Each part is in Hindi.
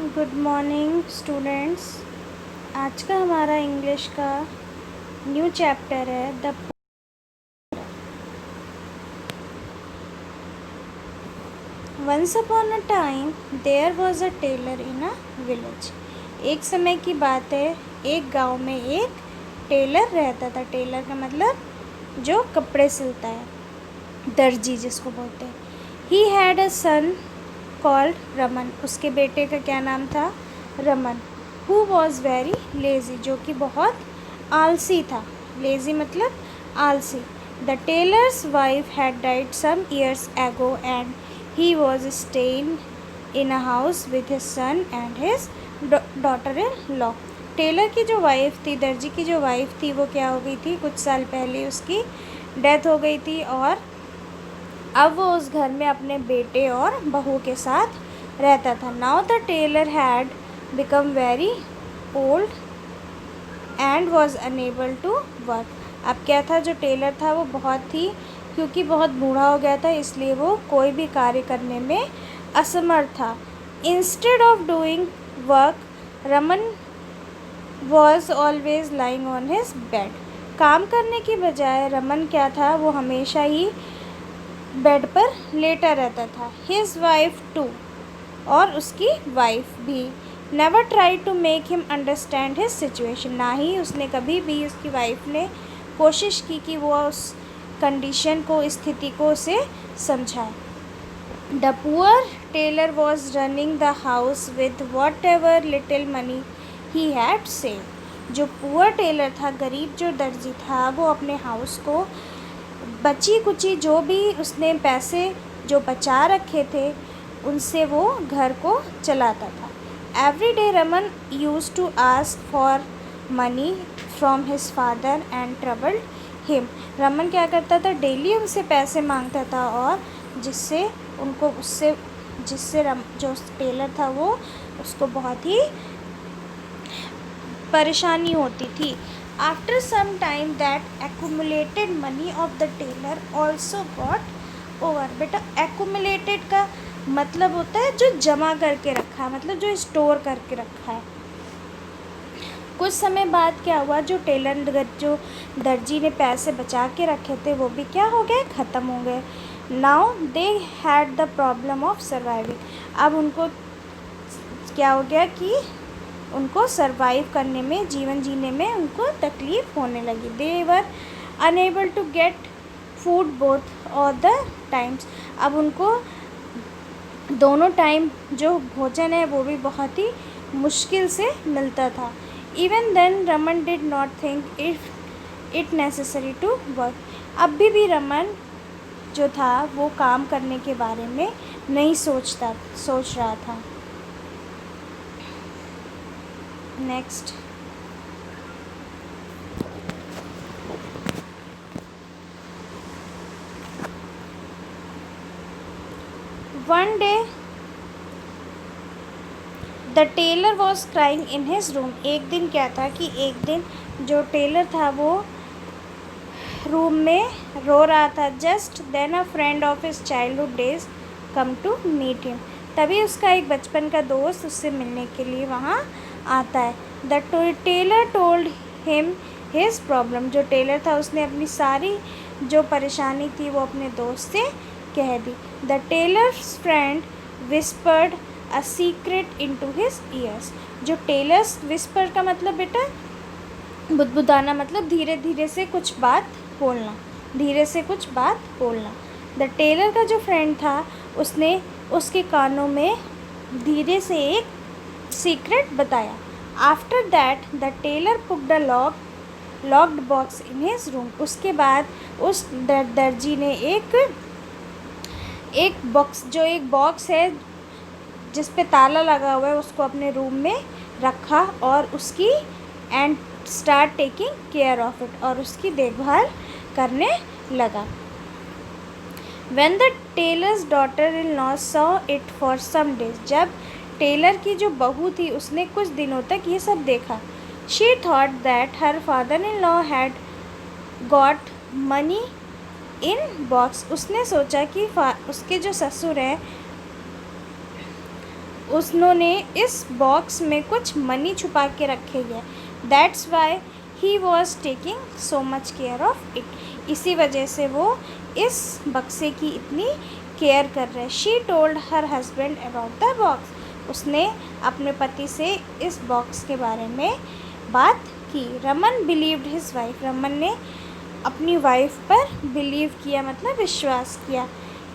Good morning students. आज का हमारा इंग्लिश का न्यू चैप्टर है the once upon a time there was a tailor in a village. एक समय की बात है, एक गांव में एक टेलर रहता था। टेलर का मतलब जो कपड़े सिलता है, दर्जी जिसको बोलते हैं। He had a son called Raman. उसके बेटे का क्या नाम था? Raman. Who was very lazy, जो कि बहुत आलसी था। लेज़ी मतलब आलसी। The tailor's wife had died some years ago and he was staying in a house with his son and his daughter in law. Tailor की जो वाइफ थी, दर्जी की जो वाइफ थी, वो क्या हो गई थी? कुछ साल पहले उसकी डेथ हो गई थी और अब वो उस घर में अपने बेटे और बहू के साथ रहता था। Now the tailor had become very old and was unable to work. अब क्या था? जो टेलर था वो क्योंकि बहुत बूढ़ा हो गया था, इसलिए वो कोई भी कार्य करने में असमर्थ था। Instead of doing work Raman was always lying on his bed. काम करने की बजाय रमन क्या था? वो हमेशा ही बेड पर लेटा रहता था। हिज वाइफ टू, और उसकी वाइफ भी, never try to make him understand his situation. ना ही उसने कभी भी, उसकी वाइफ ने कोशिश की कि वो उस कंडीशन को, स्थिति को उसे समझाए। The poor tailor was running the house with whatever little money he had saved. जो पुअर टेलर था, गरीब जो दर्जी था, वो अपने हाउस को बची कुची जो भी उसने पैसे जो बचा रखे थे, उनसे वो घर को चलाता था। Every day Raman use to ask for money from his father and troubled him. Raman क्या करता था? डेली उनसे पैसे मांगता था और जिससे जो टेलर था वो उसको बहुत ही परेशानी होती थी। After some time that accumulated money of the tailor also got over. बेटा, एक्यूमुलेटेड का मतलब होता है जो जमा करके रखा है, मतलब जो स्टोर करके रखा है। कुछ समय बाद क्या हुआ? जो दर्जी ने पैसे बचा के रखे थे, वो भी क्या हो गए? ख़त्म हो गए। Now they had the problem of surviving. अब उनको क्या हो गया कि उनको सर्वाइव करने में, जीवन जीने में उनको तकलीफ़ होने लगी। They were unable to get food both all the times. अब उनको दोनों टाइम जो भोजन है वो भी बहुत ही मुश्किल से मिलता था। Even then Raman did not think it necessary to work. अब भी रमन जो था वो काम करने के बारे में नहीं सोच रहा था। Next, one day the tailor was crying in his room. एक दिन क्या था कि एक दिन जो टेलर था वो रूम में रो रहा था। Just then a friend of his childhood days come to meet him. तभी उसका एक बचपन का दोस्त उससे मिलने के लिए वहाँ आता है। The tailor told him his problem. जो टेलर था उसने अपनी सारी जो परेशानी थी वो अपने दोस्त से कह दी। The tailor's friend whispered a secret into his ears. जो टेलर्स, विस्पर का मतलब बेटा बुदबुदाना, मतलब धीरे धीरे से कुछ बात बोलना, धीरे से कुछ बात बोलना। द टेलर का जो फ्रेंड था उसने उसके कानों में धीरे से एक सीक्रेट बताया। After that the tailor put the locked box in his room. उसके बाद उस दर्जी ने एक बॉक्स है जिस पे ताला लगा हुआ है, उसको अपने रूम में रखा और उसकी and start taking care of it, और उसकी देखभाल करने लगा। When the tailor's daughter-in-law saw it for some days, जब टेलर की जो बहू थी उसने कुछ दिनों तक ये सब देखा, she thought that her father-in-law had got money in box। उसने सोचा कि उसके जो ससुर हैं उन्होंने इस बॉक्स में कुछ मनी छुपा के रखे गए। That's why he was taking so much care of it. इसी वजह से वो इस बक्से की इतनी केयर कर रहे हैं। She told her husband about the box. उसने अपने पति से इस बॉक्स के बारे में बात की। Raman believed his wife. Raman ने अपनी वाइफ पर बिलीव किया, मतलब विश्वास किया।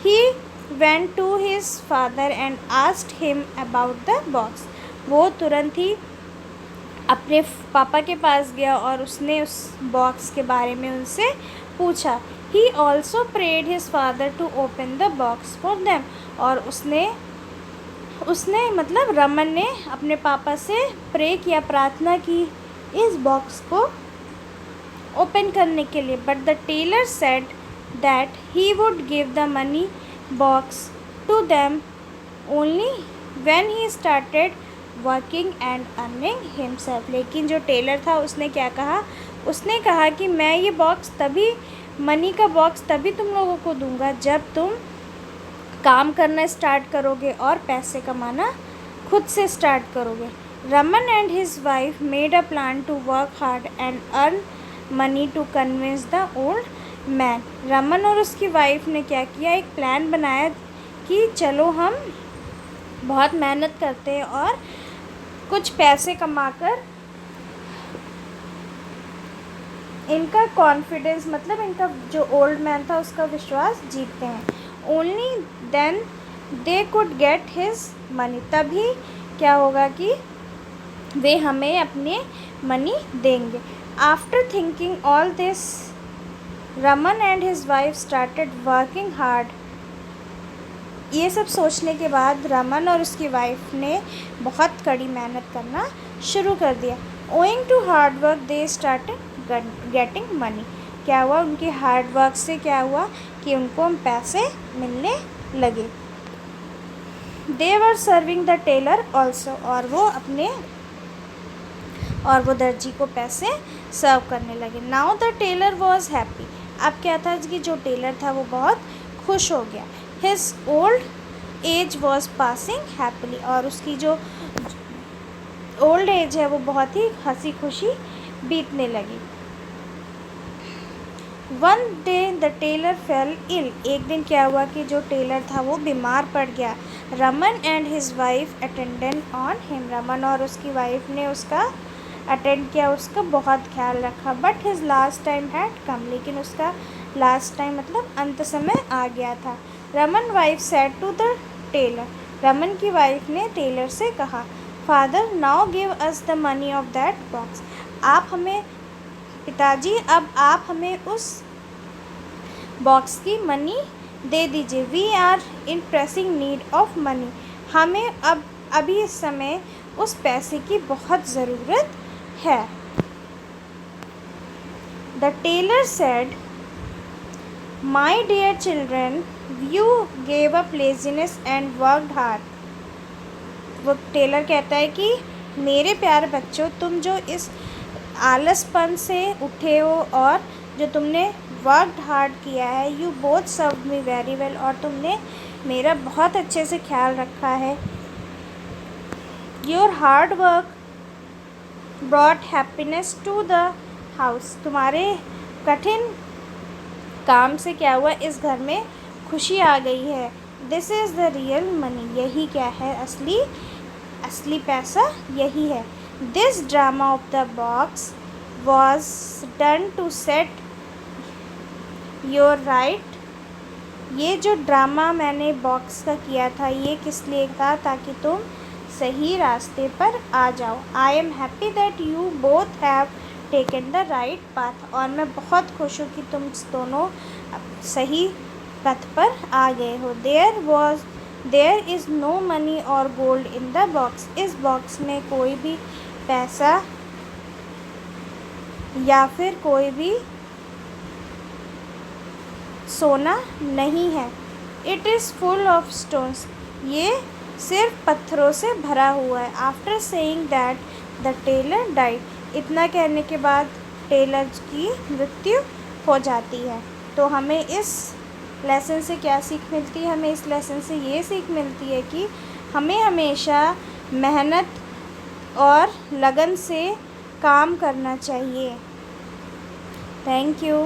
He went to his father and asked him about the box. वो तुरंत ही अपने पापा के पास गया और उसने उस बॉक्स के बारे में उनसे पूछा। He also prayed his father to open the box for them. और उसने मतलब रमन ने अपने पापा से प्रे किया, प्रार्थना की इस बॉक्स को ओपन करने के लिए। But the tailor said that he would give the money box to them only when he started working and earning himself. लेकिन जो टेलर था उसने क्या कहा, उसने कहा कि मैं ये बॉक्स तभी, मनी का बॉक्स तभी तुम लोगों को दूंगा जब तुम काम करना स्टार्ट करोगे और पैसे कमाना खुद से स्टार्ट करोगे। Raman and his wife made a plan to work hard and earn money to convince the old man. Raman और उसकी वाइफ ने क्या किया, एक प्लान बनाया कि चलो हम बहुत मेहनत करते हैं और कुछ पैसे कमाकर इनका कॉन्फिडेंस, मतलब इनका जो ओल्ड मैन था उसका विश्वास जीतते हैं। Only then they could get his money. तभी क्या होगा कि वे हमें अपने मनी देंगे। After thinking all this Raman and his wife started working hard. ये सब सोचने के बाद रमन और उसकी वाइफ ने बहुत कड़ी मेहनत करना शुरू कर दिया। Owing to hard work they started getting money. क्या हुआ, उनके हार्ड वर्क से क्या हुआ कि उनको पैसे मिलने लगे। They were serving the tailor also. और वो दर्जी को पैसे सर्व करने लगे। Now the tailor was happy. अब क्या था कि जो टेलर था वो बहुत खुश हो गया। His old age was passing happily. और उसकी जो ओल्ड एज है वो बहुत ही हंसी खुशी बीतने लगी। One day the tailor fell ill. एक दिन क्या हुआ कि जो टेलर था वो बीमार पड़ गया। Raman and his wife attended on him. Raman और उसकी वाइफ ने उसका अटेंड किया, उसका बहुत ख्याल रखा। But his last time had come. लेकिन उसका लास्ट टाइम मतलब अंत समय आ गया था। Raman wife said to the tailor. Raman की वाइफ ने टेलर से कहा, father now give us the money of that box. आप हमें, पिताजी अब आप हमें उस बॉक्स की मनी दे दीजिए। We are in pressing need of money. हमें अब अभी इस समय उस पैसे की बहुत ज़रूरत है। The tailor said, my dear children you gave up laziness and worked hard. वो टेलर कहता है कि मेरे प्यारे बच्चों, तुम जो इस आलसपन से उठे हो और जो तुमने वर्कड हार्ड किया है, you both serve me very well. और तुमने मेरा बहुत अच्छे से ख्याल रखा है। Your hard work brought happiness to the house. तुम्हारे कठिन काम से क्या हुआ, इस घर में खुशी आ गई है। This is the real money. यही क्या है, असली पैसा यही है। This drama of the box was done to set your right. ये जो ड्रामा मैंने बॉक्स का किया था ये किस लिए था, ताकि तुम सही रास्ते पर आ जाओ। I am happy that you both have taken the right path. और मैं बहुत खुश हूँ कि तुम दोनों सही पथ पर आ गए हो। देयर इज़ नो मनी और गोल्ड इन द बॉक्स। इस बॉक्स में कोई भी पैसा या फिर कोई भी सोना नहीं है। It is full of stones. ये सिर्फ पत्थरों से भरा हुआ है। After saying that the tailor died. इतना कहने के बाद टेलर की मृत्यु हो जाती है। तो हमें इस लेसन से क्या सीख मिलती है, हमें इस लेसन से ये सीख मिलती है कि हमें हमेशा मेहनत और लगन से काम करना चाहिए। Thank you.